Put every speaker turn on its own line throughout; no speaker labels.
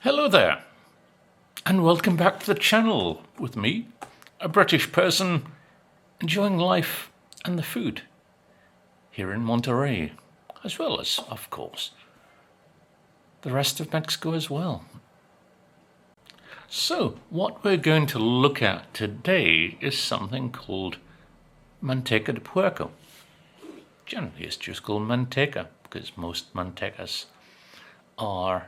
Hello there, and welcome back to the channel with me, a British person enjoying life and the food here in Monterey, as well as, of course, the rest of Mexico as well. So, what we're going to look at today is something called manteca de puerco. Generally, it's just called manteca because most mantecas are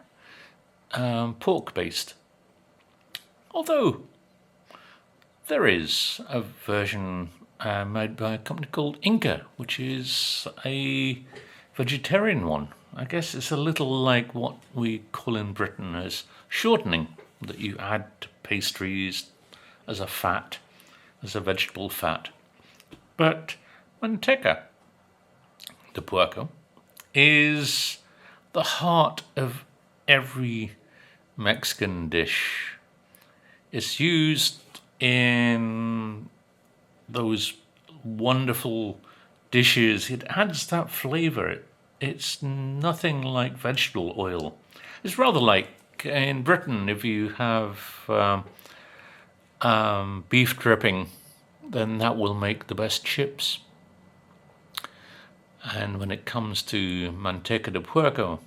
pork-based. Although there is a version made by a company called Inca, which is a vegetarian one. I guess it's a little like what we call in Britain as shortening, that you add to pastries as a fat, as a vegetable fat. But manteca de puerco is the heart of every Mexican dish. It's used in those wonderful dishes. It adds that flavor. It's nothing like vegetable oil. It's rather like in Britain, if you have beef dripping, then that will make the best chips. And when it comes to manteca de puerco,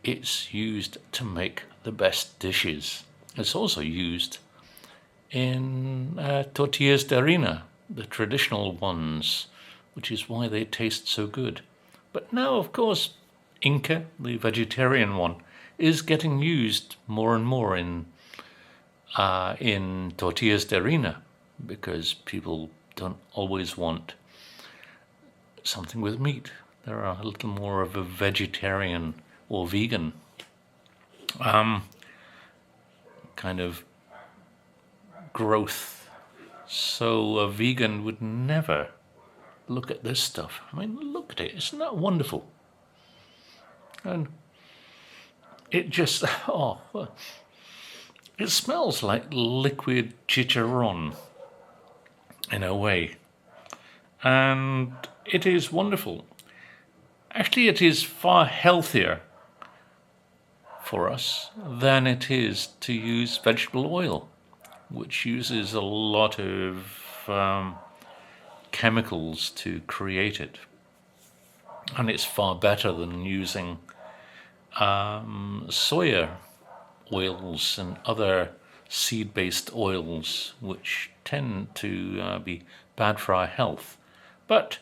it's used to make the best dishes. It's also used in tortillas de harina, the traditional ones, which is why they taste so good. But now, of course, Inca, the vegetarian one, is getting used more and more in tortillas de harina, because people don't always want something with meat. They're a little more of a vegetarian or vegan kind of growth. So a vegan would never look at this stuff. I mean, look at it. Isn't that wonderful? And it just, it smells like liquid chicharron in a way. And it is wonderful. Actually, it is far healthier for us than it is to use vegetable oil, which uses a lot of chemicals to create it. And it's far better than using soya oils and other seed-based oils, which tend to be bad for our health. But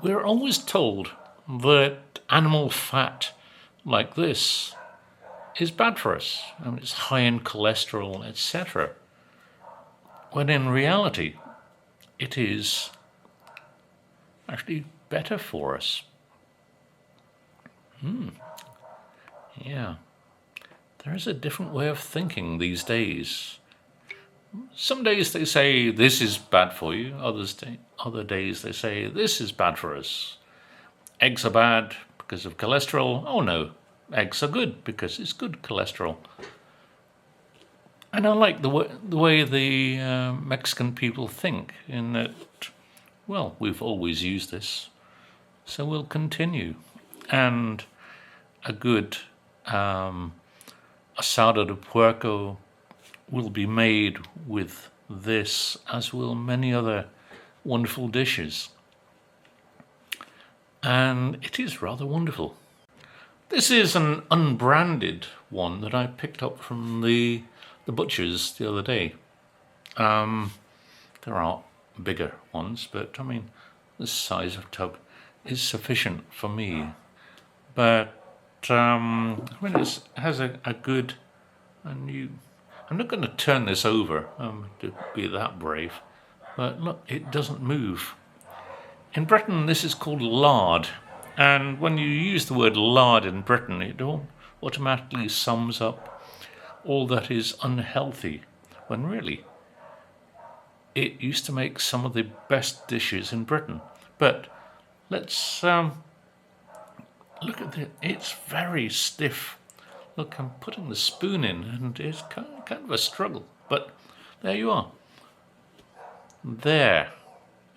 we're always told that animal fat like this is bad for us. I mean, it's high in cholesterol, etc. When in reality, it is actually better for us. Yeah. There is a different way of thinking these days. Some days they say this is bad for you, other days they say this is bad for us. Eggs are bad because of cholesterol. Oh no, eggs are good because it's good cholesterol. And I like the way the Mexican people think, in that, well, we've always used this, so we'll continue. And a good asado de puerco will be made with this, as will many other wonderful dishes. And it is rather wonderful. This is an unbranded one that I picked up from the butcher's the other day. There are bigger ones, but I mean, this size of tub is sufficient for me. But I mean, it has a good, and I'm not going to turn this over to be that brave, but look, it doesn't move. In Britain, this is called lard, and when you use the word lard in Britain, it automatically sums up all that is unhealthy, when really it used to make some of the best dishes in Britain. But let's look at it. It's very stiff. Look, I'm putting the spoon in, and it's kind of a struggle. But there you are. There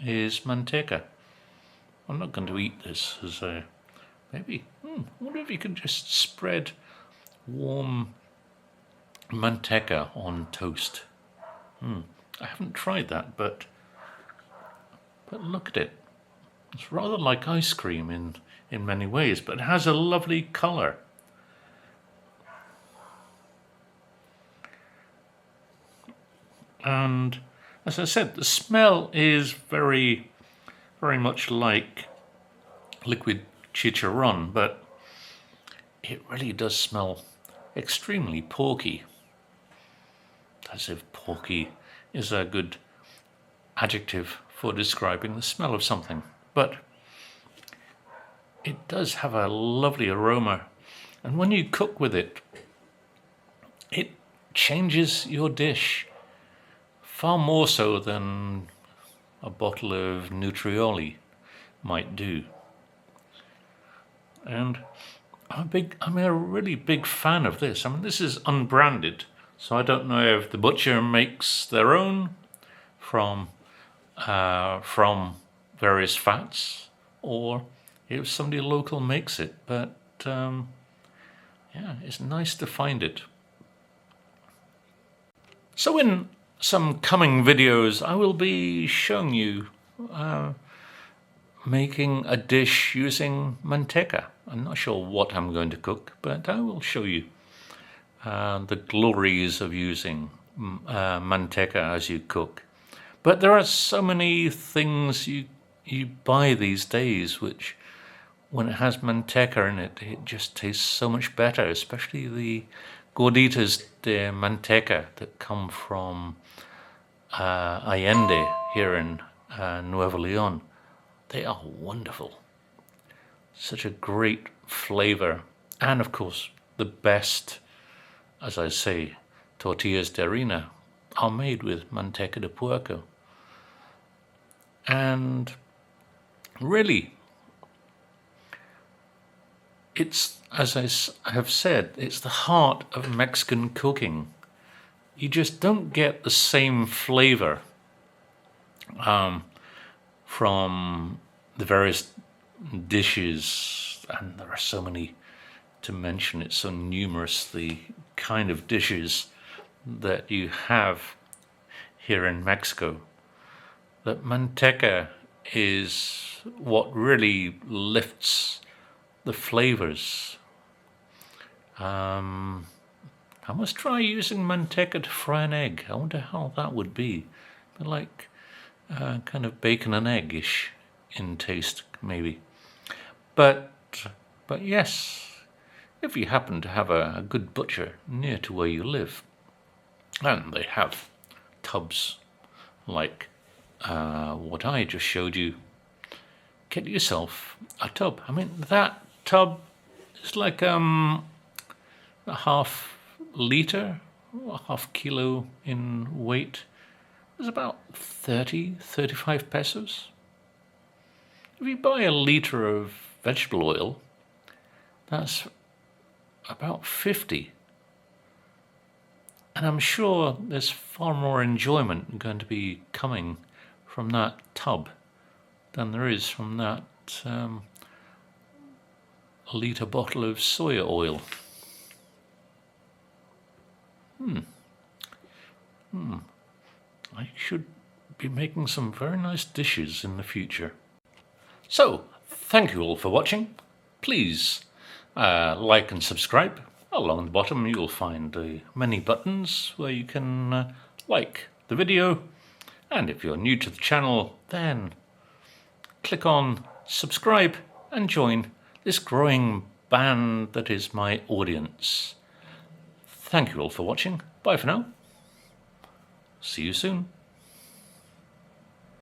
is manteca. I'm not going to eat this as a maybe. I wonder if you can just spread warm manteca on toast. I haven't tried that, but look at it. It's rather like ice cream in many ways, but it has a lovely color. And as I said, the smell is very, very much like liquid chicharron, but it really does smell extremely porky. As if porky is a good adjective for describing the smell of something. But it does have a lovely aroma. And when you cook with it, it changes your dish far more so than a bottle of Nutrioli might do. And I'm a really big fan of this. I mean, this is unbranded, so I don't know if the butcher makes their own from various fats, or if somebody local makes it. But yeah, it's nice to find it. So in some coming videos, I will be showing you making a dish using manteca. I'm not sure what I'm going to cook, but I will show you the glories of using manteca as you cook. But there are so many things you buy these days which, when it has manteca in it, it just tastes so much better, especially the gorditas de manteca that come from Allende here in Nuevo Leon. They are wonderful. Such a great flavor. And of course, the best, as I say, tortillas de harina are made with manteca de puerco. And really, it's, as I have said, it's the heart of Mexican cooking. You just don't get the same flavor from the various dishes, and there are so many to mention. It's so numerous, the kind of dishes that you have here in Mexico, that manteca is what really lifts the flavors. I must try using manteca to fry an egg. I wonder how that would be. But like kind of bacon and egg-ish in taste, maybe. But yes, if you happen to have a good butcher near to where you live, and they have tubs like what I just showed you, get yourself a tub. I mean, that tub is like a half liter, a half kilo in weight. It's about 35 pesos. If you buy a liter of vegetable oil, that's about 50. And I'm sure there's far more enjoyment going to be coming from that tub than there is from that liter bottle of soya oil. I should be making some very nice dishes in the future. So, thank you all for watching. Please like and subscribe. Along the bottom you'll find many buttons where you can like the video. And if you're new to the channel, then click on subscribe and join this growing band that is my audience. Thank you all for watching. Bye for now. See you soon.